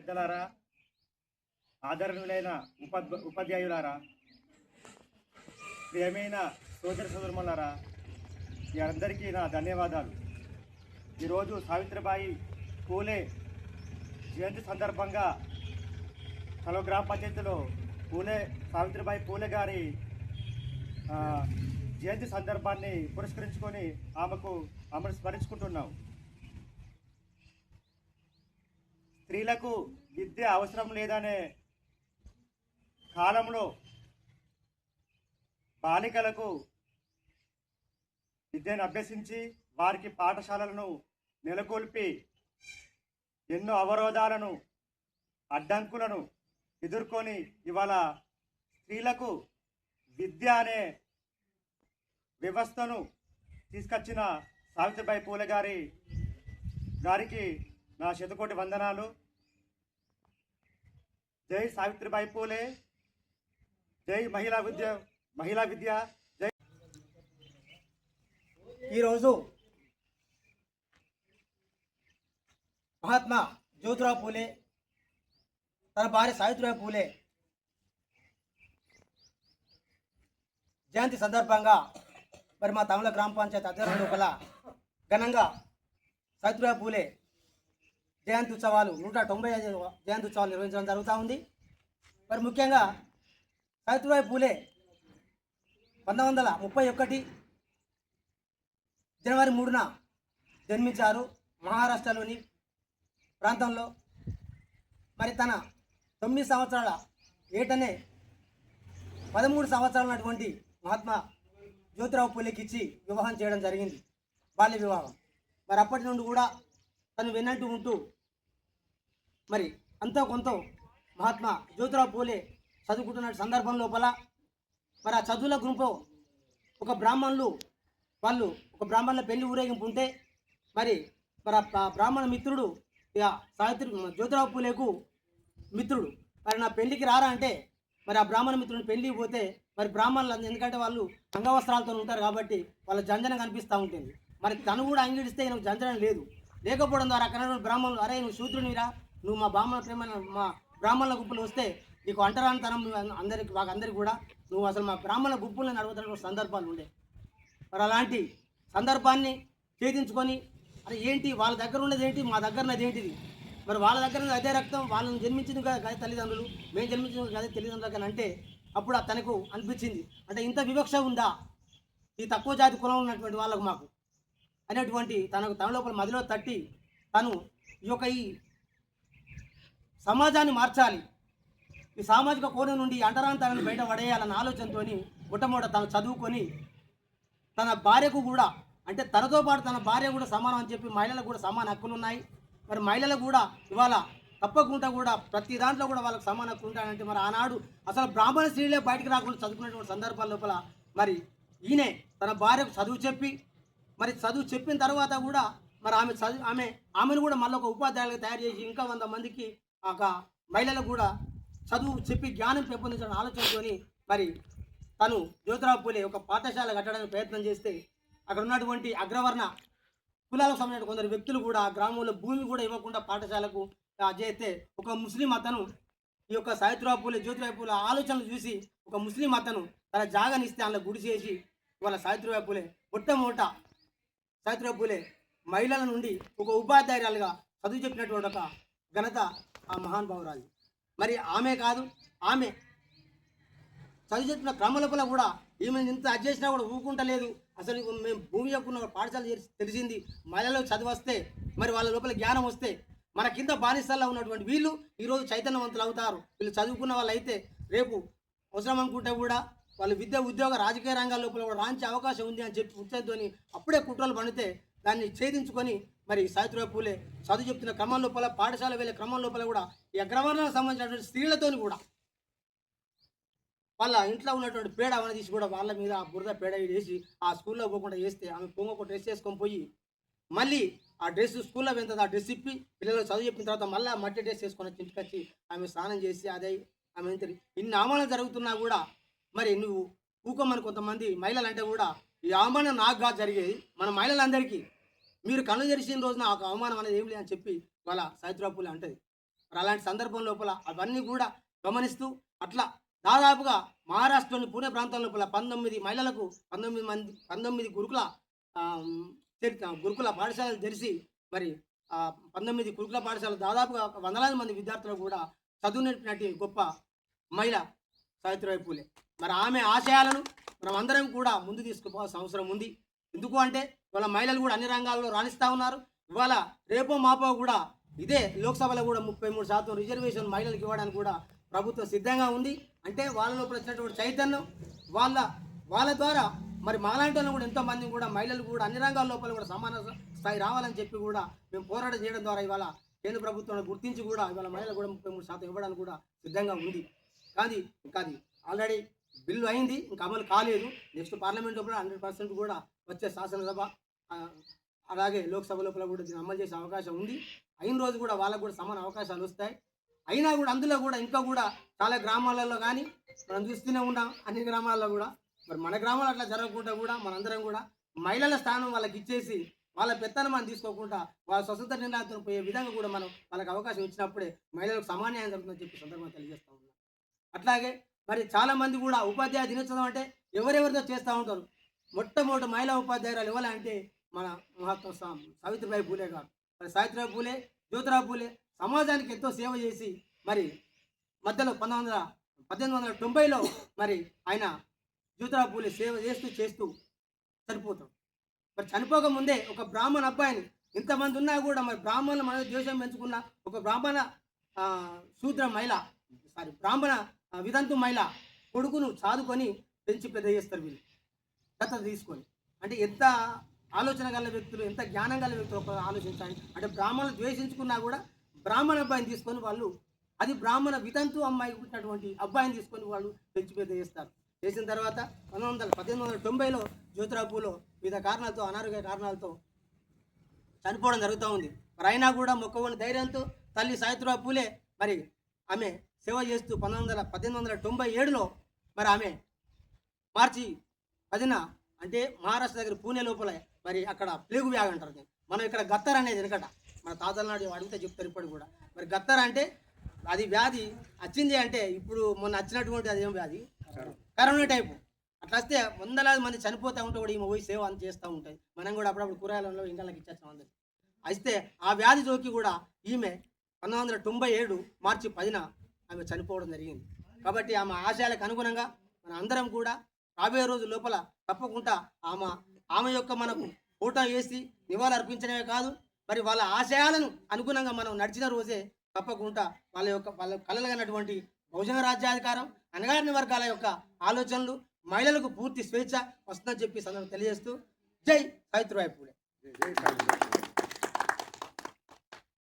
పెద్దలారా, ఆదరణీయులైన ఉపాధ్యాయులారా, ప్రియమైన సోదర సోదరులారా, మీ అందరికీ నా ధన్యవాదాలు. ఈరోజు సావిత్రిబాయి పూలే జయంతి సందర్భంగా చలో గ్రామ పంచాయతీలో సావిత్రిబాయి పూలే గారి జయంతి సందర్భాన్ని పురస్కరించుకొని ఆమెను స్మరించుకుంటున్నాం. స్త్రీలకు విద్య అవసరం లేదనే కాలంలో బాలికలకు విద్యను అభ్యసించి వారికి పాఠశాలలను నెలకొల్పి ఎన్నో అవరోధాలను అడ్డంకులను ఎదుర్కొని ఇవాళ స్త్రీలకు విద్య అనే వ్యవస్థను తీసుకొచ్చిన సావిత్రిబాయి పూలే గారికి నా శతకోటి వందనాలు. జై సావిత్రిబాయి పూలే, జై మహిళా విద్య, జై. ఈరోజు మహాత్మా జ్యోతిరావు పూలే తన భార్య సావిత్రిబాయి పూలే జయంతి సందర్భంగా మరి మా తమిళ గ్రామ పంచాయతీ అధ్యక్షుల లోపల ఘనంగా సావిత్రిబాయి పూలే జయంతి ఉత్సవాలు 195 జయంతి ఉత్సవాలు నిర్వహించడం జరుగుతూ ఉంది. మరి ముఖ్యంగా సావిత్రిబాయి పూలే 1931 జనవరి 3న జన్మించారు మహారాష్ట్రలోని ప్రాంతంలో. మరి తన 9 సంవత్సరాల ఏటనే 13 సంవత్సరాలు ఉన్నటువంటి మహాత్మా జ్యోతిరావు పూలేకి ఇచ్చి వివాహం చేయడం జరిగింది, బాల్య వివాహం. మరి అప్పటి నుండి కూడా తను వెన్నట్టు ఉంటూ మరి అంతో కొంత మహాత్మా జ్యోతిరావు పూలే చదువుకుంటున్న సందర్భం లోపల మరి ఆ చదువుల గుంపు ఒక బ్రాహ్మణుల పెళ్లి ఊరేగింపు ఉంటే మరి ఆ బ్రాహ్మణ మిత్రుడు ఇక జ్యోతిరావు పూలేకు మిత్రుడు, మరి నా పెళ్లికి రారా అంటే మరి ఆ బ్రాహ్మణ మిత్రుడిని పెళ్లికి పోతే మరి బ్రాహ్మణులు ఎందుకంటే వాళ్ళు అంగవస్త్రాలతో ఉంటారు కాబట్టి వాళ్ళ జంజనం కనిపిస్తూ ఉంటుంది. మరి తను కూడా అంగీడిస్తే ఈయనకు జంజనం లేకపోవడం ద్వారా అక్కడ బ్రాహ్మణులు, అరే నువ్వు శూద్రునిరా, నువ్వు మా బ్రాహ్మణుల గుంపులు వస్తే నీకు అంటరానితనం మాకందరికి కూడా నువ్వు అసలు మా బ్రాహ్మణుల గుంపులను నడుపుతున్న సందర్భాలు ఉండే. మరి అలాంటి సందర్భాన్ని ఛేదించుకొని అరే ఏంటి వాళ్ళ దగ్గర ఉన్నది ఏంటి, మా దగ్గర ఉన్నది ఏంటిది, మరి వాళ్ళ దగ్గర అదే రక్తం, వాళ్ళని జన్మించింది కదా తల్లిదండ్రులు, మేము జన్మించిన కదా తల్లిదండ్రులు అని అంటే అప్పుడు తనకు అనిపించింది, అంటే ఇంత వివక్ష ఉందా ఈ తక్కువ జాతి కులం ఉన్నటువంటి వాళ్ళకు మాకు అనేటువంటి తన లోపల మదిలో తట్టి తను ఈ సమాజాన్ని మార్చాలి, ఈ సామాజిక కోణం నుండి అంటరాంతరాన్ని బయట పడేయాలన్న ఆలోచనతో మొట్టమొదట తను చదువుకొని తన భార్యకు కూడా, అంటే తనతో పాటు తన భార్య కూడా సమానం అని చెప్పి మహిళలకు కూడా సమాన హక్కులు ఉన్నాయి. మరి మహిళలకు కూడా ఇవాళ తప్పకుండా కూడా ప్రతి దాంట్లో కూడా వాళ్ళకి సమాన హక్కులు ఉంటాయంటే మరి ఆనాడు అసలు బ్రాహ్మణ స్త్రీలే బయటకు రాకుండా చదువుకునేటువంటి సందర్భాల లోపల మరి ఈయనే తన భార్యకు చదువు చెప్పి మరి చదువు చెప్పిన తర్వాత కూడా మరి ఆమెను కూడా మళ్ళీ ఒక ఉపాధ్యాయులుగా తయారు చేసి ఇంకా 100 మందికి ఒక మహిళలకు కూడా చదువు చెప్పి జ్ఞానం పెంపొందించిన ఆలోచనతోని మరి తను జ్యోతిరావు పూలే ఒక పాఠశాల కట్టడానికి ప్రయత్నం చేస్తే అక్కడ ఉన్నటువంటి అగ్రవర్ణ కులాలకు సంబంధించిన కొందరు వ్యక్తులు కూడా గ్రామంలో భూమి కూడా ఇవ్వకుండా పాఠశాలకు చేస్తే ఒక ముస్లిం అతను ఈ యొక్క సావిత్రిబాయి పూలే జ్యోతిరావు పూలే ఆలోచనలు చూసి ఒక ముస్లిం అతను తన జాగానిస్తే అందులో గుడి చేసి ఇవాళ సావిత్రిబాయి పూలే మొట్టమొదట సావిత్రిబాయి పూలే మహిళల నుండి ఒక ఉపాధ్యాయురాలుగా చదువు చెప్పినటువంటి ఒక ఘనత ఆ మహానుభావురాలు. మరి ఆమె కాదు, ఆమె చదువు చెప్పిన క్రమలోపల కూడా ఈమె ఇంత అది చేసినా కూడా ఊకుంటలేదు. అసలు మేము భూమి యొక్క పాఠశాల తెలిసింది, మహిళలు చదువు వస్తే మరి వాళ్ళ లోపల జ్ఞానం వస్తే మన కింద బానిసల్లో ఉన్నటువంటి వీళ్ళు ఈరోజు చైతన్యవంతులు అవుతారు. వీళ్ళు చదువుకున్న వాళ్ళు అయితే రేపు అవసరం అనుకుంటే కూడా వాళ్ళు విద్య ఉద్యోగ రాజకీయ రంగాల లోపల కూడా రాంచే అవకాశం ఉంది అని చెప్పి ఉత్సాహంతో అప్పుడే కుట్రలు పండితే దాన్ని ఛేదించుకొని మరి సావిత్రిబాయి పూలే చదువు చెప్తున్న క్రమం లోపల పాఠశాల వెళ్ళే క్రమం లోపల కూడా ఈ అగ్రవర్ణాలకు సంబంధించినటువంటి స్త్రీలతో కూడా వాళ్ళ ఇంట్లో ఉన్నటువంటి పేడ అవన్నీ తీసి కూడా వాళ్ళ మీద ఆ బురద పేడ వేసి ఆ స్కూల్లో పోకుండా చేస్తే ఆమె పొంగొక డ్రెస్ వేసుకొని పోయి మళ్ళీ ఆ డ్రెస్ స్కూల్లో వెళ్తుంది, ఆ డ్రెస్ ఇప్పి పిల్లలకు చదువు చెప్పిన తర్వాత మళ్ళీ మట్టి డ్రెస్ వేసుకొని ఇంటికి వచ్చి ఆమె స్నానం చేసి అదే ఆమె ఇన్ని అవమానాలు జరుగుతున్నా కూడా మరి నువ్వు ఊకోమని కొంతమంది మహిళలు అంటే కూడా ఈ అవమానం నాకు కాదు జరిగేది, మన మహిళలందరికీ మీరు కళ్ళు తెరిచిన రోజున ఆ అవమానం అనేది ఏం లేదని చెప్పి వాళ్ళ సావిత్రిబాయి పూలే అంటది. మరి అలాంటి సందర్భం లోపల అవన్నీ కూడా గమనిస్తూ అట్లా దాదాపుగా మహారాష్ట్రలోని పూణే ప్రాంతం లోపల 19 మహిళలకు 19 గురుకుల గురుకుల పాఠశాలలు తెరిచి మరి 19 గురుకుల పాఠశాలలు దాదాపుగా వందలాది మంది విద్యార్థులు కూడా చదువు నేర్పినట్టు గొప్ప మహిళ సావిత్రిబాయి పూలే. మరి ఆమె ఆశయాలను మనం అందరం కూడా ముందు తీసుకుపోవాల్సిన అవసరం ఉంది. ఎందుకు అంటే ఇవాళ మహిళలు కూడా అన్ని రంగాల్లో రాణిస్తూ ఉన్నారు. ఇవాళ రేపో మాపో కూడా ఇదే లోక్సభలో కూడా 33% రిజర్వేషన్ మహిళలకు ఇవ్వడానికి కూడా ప్రభుత్వం సిద్ధంగా ఉంది. అంటే వాళ్ళ లోపల వచ్చినటువంటి చైతన్యం వాళ్ళ ద్వారా మరి మాలాంటి వాళ్ళు కూడా ఎంతోమంది కూడా మహిళలు కూడా అన్ని రంగాల లోపల కూడా సమాన స్థాయి రావాలని చెప్పి కూడా మేము పోరాటం చేయడం ద్వారా ఇవాళ కేంద్ర ప్రభుత్వం గుర్తించి కూడా ఇవాళ మహిళలు కూడా 33% ఇవ్వడానికి కూడా సిద్ధంగా ఉంది. కానీ ఇంకా అది ఆల్రెడీ బిల్లు అయింది, ఇంకా అమలు కాలేదు. నెక్స్ట్ పార్లమెంట్ లోపల 100% కూడా వచ్చే శాసనసభ అలాగే లోక్సభ లోపల కూడా దీన్ని అమలు చేసే అవకాశం ఉంది. అయిన రోజు కూడా వాళ్ళకు కూడా సమాన అవకాశాలు వస్తాయి. అయినా కూడా అందులో కూడా ఇంకా కూడా చాలా గ్రామాలలో కానీ మనం చూస్తూనే ఉన్నాం, అన్ని గ్రామాల్లో కూడా. మరి మన గ్రామాలు అట్లా జరగకుండా కూడా మనందరం కూడా మహిళల స్థానం వాళ్ళకి ఇచ్చేసి వాళ్ళ పెత్తనం మనం తీసుకోకుండా వాళ్ళ స్వతంత్ర నిర్ణయాలతో పోయే విధంగా కూడా మనం వాళ్ళకి అవకాశం ఇచ్చినప్పుడే మహిళలకు సమాన్యాయం జరుగుతుందని చెప్పి సందర్భంగా తెలియజేస్తూ ఉన్నాం. అట్లాగే మరి చాలామంది కూడా ఉపాధ్యాయ దినోత్సవం అంటే ఎవరెవరితో చేస్తూ ఉంటారు. మొట్టమొదటి మహిళా ఉపాధ్యాయురాలు ఇవ్వాలంటే మన మహాత్మా సావిత్రిబాయి పూలే గారు. మరి సావిత్రిబాయి పూలే, జ్యోతిరావు పూలే సమాజానికి ఎంతో సేవ చేసి మరి మధ్యలో 1890లో మరి ఆయన జ్యోతిరావు పూలే సేవ చేస్తూ చనిపోతాడు. మరి చనిపోక ముందే ఒక బ్రాహ్మణ అబ్బాయిని, ఇంతమంది ఉన్నా కూడా మరి బ్రాహ్మణుల మన ద్వేషం పెంచుకున్న ఒక బ్రాహ్మణ బ్రాహ్మణ వితంతు మహిళ కొడుకును చాదుకొని పెంచి పెద్ద చేస్తారు వీళ్ళు దత్తత తీసుకొని. అంటే ఎంత ఆలోచన గల వ్యక్తులు, ఎంత జ్ఞానం గల వ్యక్తులు ఒక ఆలోచించాలి. అంటే బ్రాహ్మణులు ద్వేషించుకున్నా కూడా బ్రాహ్మణ అబ్బాయిని తీసుకొని వాళ్ళు, అది బ్రాహ్మణ వితంతు అమ్మాయికి పుట్టినటువంటి అబ్బాయిని తీసుకొని వాళ్ళు పెంచి పెద్ద చేస్తారు. చేసిన తర్వాత 1890లో జ్యోతిరావు పూలే వివిధ కారణాలతో, అనారోగ్య కారణాలతో చనిపోవడం జరుగుతూ ఉంది. మరి అయినా కూడా మొక్కవని ధైర్యంతో తల్లి సావిత్రిబాయి పూలే మరి ఆమె సేవ చేస్తూ 1897లో మరి ఆమె మార్చి 10న అంటే మహారాష్ట్ర దగ్గర పూణే లోపల మరి అక్కడ ప్లేగు వ్యాధి అంటారు. మనం ఇక్కడ గత్తర్ అనేది వెనకట మన తాతల నాడు అడిగితే చెప్తారు ఇప్పటికి కూడా. మరి గత్తర్ అంటే అది వ్యాధి వచ్చింది అంటే ఇప్పుడు మొన్న వచ్చినటువంటి అదేం వ్యాధి, కరోనా టైపు. అట్లా వస్తే వందలాది మంది చనిపోతూ ఉంటే కూడా ఈమె పోయి సేవ అని చేస్తూ ఉంటుంది. మనం కూడా అప్పుడప్పుడు కూరగాయలలో ఇంకాలకి ఇచ్చేస్తాం అందరికి. అయితే ఆ వ్యాధి జోకి కూడా ఈమె 1997 మార్చి 10న ఆమె చనిపోవడం జరిగింది. కాబట్టి ఆమె ఆశయాలకు అనుగుణంగా మన అందరం కూడా రాబోయే రోజు లోపల తప్పకుండా ఆమె యొక్క మనకు ఫోటో వేసి నివాళులు అర్పించడమే కాదు, మరి వాళ్ళ ఆశయాలను అనుగుణంగా మనం నడిచిన రోజే తప్పకుండా వాళ్ళ కలలుగన్నటువంటి బహుజన రాజ్యాధికారం, అణగారిన వర్గాల యొక్క ఆలోచనలు, మహిళలకు పూర్తి స్వేచ్ఛ వస్తుందని చెప్పి సందర్భంగా తెలియజేస్తూ జై సావిత్రిబాయి పూలే.